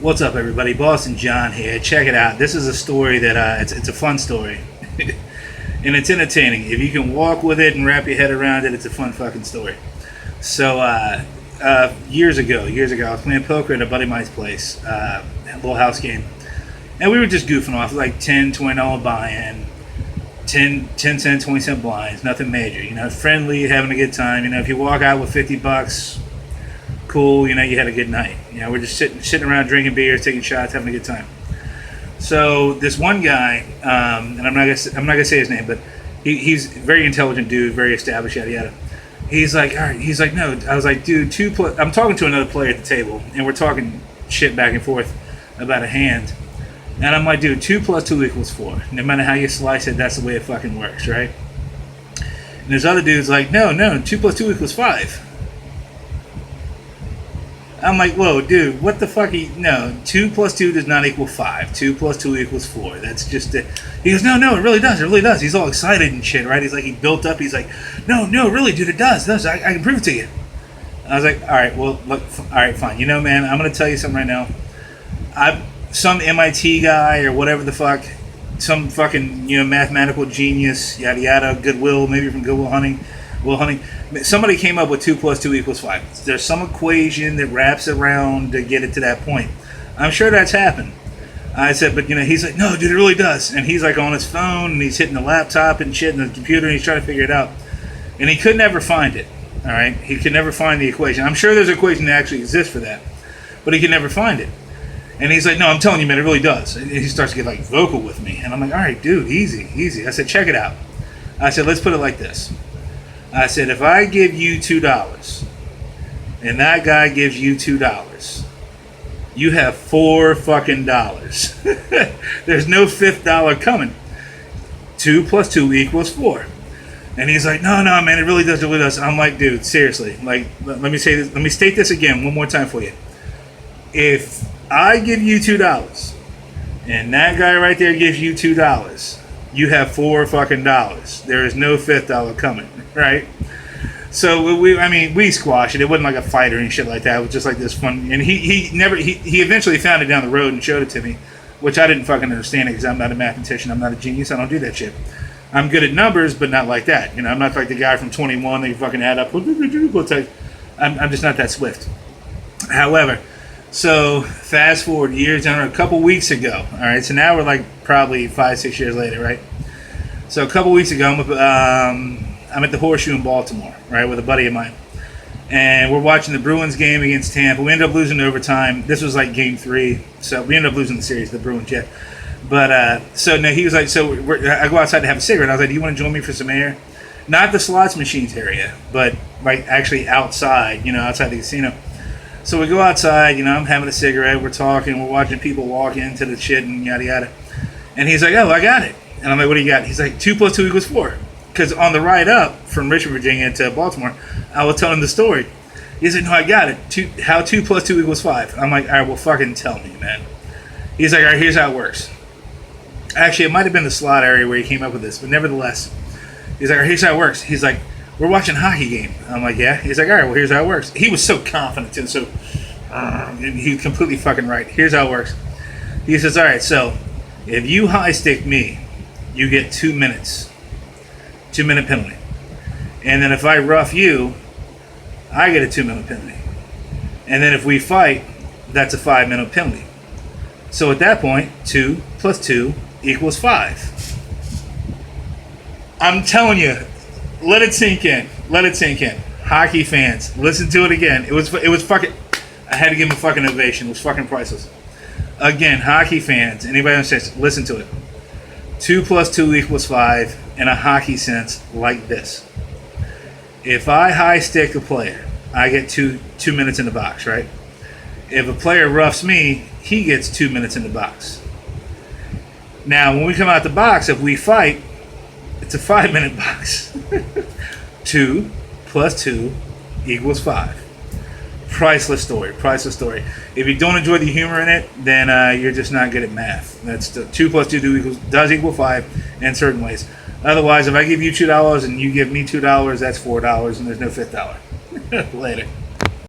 What's up, everybody? Boston John here. Check it out. This is a story that it's a fun story, and it's entertaining. If you can walk with it and wrap your head around it, it's a fun fucking story. So years ago, I was playing poker at a buddy of mine's place, a little house game, and we were just goofing off, like $10, $20 buy-in, 10 cent, 20 cent blinds, nothing major. You know, friendly, having a good time. You know, if you walk out with $50. Cool, you know, you had a good night. You know, we're just sitting around drinking beers, taking shots, having a good time. So this one guy, and I'm not gonna say his name, but he's a very intelligent dude, very established, yada yada. He's like, all right. He's like, no. I was like, dude, I'm talking to another player at the table, and we're talking shit back and forth about a hand. And I'm like, dude, 2 + 2 = 4. No matter how you slice it, that's the way it fucking works, right? And this other dude's like, no, 2 + 2 = 5. I'm like, whoa, dude, what the fuck? No, 2 + 2 does not equal 5. 2 + 2 = 4. That's just it. He goes, no, it really does. It really does. He's all excited and shit, right? He's like, he built up. He's like, no, really, dude, it does. I can prove it to you. I was like, all right, well, look, all right, fine. You know, man, I'm going to tell you something right now. Some MIT guy or whatever the fuck, some fucking, you know, mathematical genius, yada yada, Goodwill, maybe from Goodwill Hunting. Somebody came up with 2 + 2 = 5. There's some equation that wraps around to get it to that point. I'm sure that's happened. I said, but you know, he's like, no, dude, it really does. And he's like on his phone and he's hitting the laptop and shit and the computer and he's trying to figure it out. And he could never find it. All right, he could never find the equation. I'm sure there's an equation that actually exists for that, but he could never find it. And he's like, no, I'm telling you, man, it really does. And he starts to get like vocal with me, and I'm like, all right, dude, easy. I said, check it out. I said, let's put it like this. I said, if I give you $2 and that guy gives you $2, you have $4 fucking dollars. There's no $5 coming. 2 + 2 = 4. And he's like, no, man, it really does. I'm like, dude, seriously. Like, let me say this. Let me state this again one more time for you. If I give you $2 and that guy right there gives you $2, you have $4 fucking dollars. There is no $5 coming, right? So we squashed it. It wasn't like a fight or any shit like that. It was just like this fun. And he eventually found it down the road and showed it to me, which I didn't fucking understand it because I'm not a mathematician. I'm not a genius. I don't do that shit. I'm good at numbers, but not like that. You know, I'm not like the guy from 21 that you fucking add up. I'm just not that swift. However, so fast forward years down, a couple weeks ago. All right, so now we're like probably 5-6 years later, right? So a couple weeks ago, I'm at the Horseshoe in Baltimore, right, with a buddy of mine, and we're watching the Bruins game against Tampa. We ended up losing in overtime. This was like Game 3, so we ended up losing the series, the Bruins, yeah. But so no, he was like, so I go outside to have a cigarette. I was like, do you want to join me for some air? Not the slots machines area, but like actually outside, you know, outside the casino. So we go outside, you know, I'm having a cigarette, we're talking, we're watching people walk into the shit and yada yada. And he's like, oh, I got it. And I'm like, what do you got? He's like, 2 + 2 = 4. Because on the ride up from Richmond, Virginia to Baltimore, I was telling him the story. He said, no, I got it. How 2 + 2 = 5. I'm like, all right, well, fucking tell me, man. He's like, all right, here's how it works. Actually, it might have been the slot area where he came up with this, but nevertheless, he's like, all right, here's how it works. He's like, we're watching a hockey game. I'm like, yeah. He's like, all right, well, here's how it works. He was so confident and so he's completely fucking right. Here's how it works. He says, all right, so if you high stick me, you get 2 minutes. 2-minute penalty. And then if I rough you, I get a 2-minute penalty. And then if we fight, that's a 5-minute penalty. So at that point, 2 + 2 = 5. I'm telling you, let it sink in. Hockey fans, listen to it again. It was fucking. I had to give him a fucking ovation. It was fucking priceless. Again, hockey fans, anybody that says, listen to it. 2 + 2 = 5 in a hockey sense, like this. If I high stick a player, I get 2 minutes in the box, right? If a player roughs me, he gets 2 minutes in the box. Now, when we come out the box, if we fight, it's a 5-minute box. 2 + 2 = 5. Priceless story. If you don't enjoy the humor in it, then you're just not good at math. That's the 2 + 2 does equal 5 in certain ways. Otherwise, if I give you $2 and you give me $2, that's $4, and there's no $5. Later.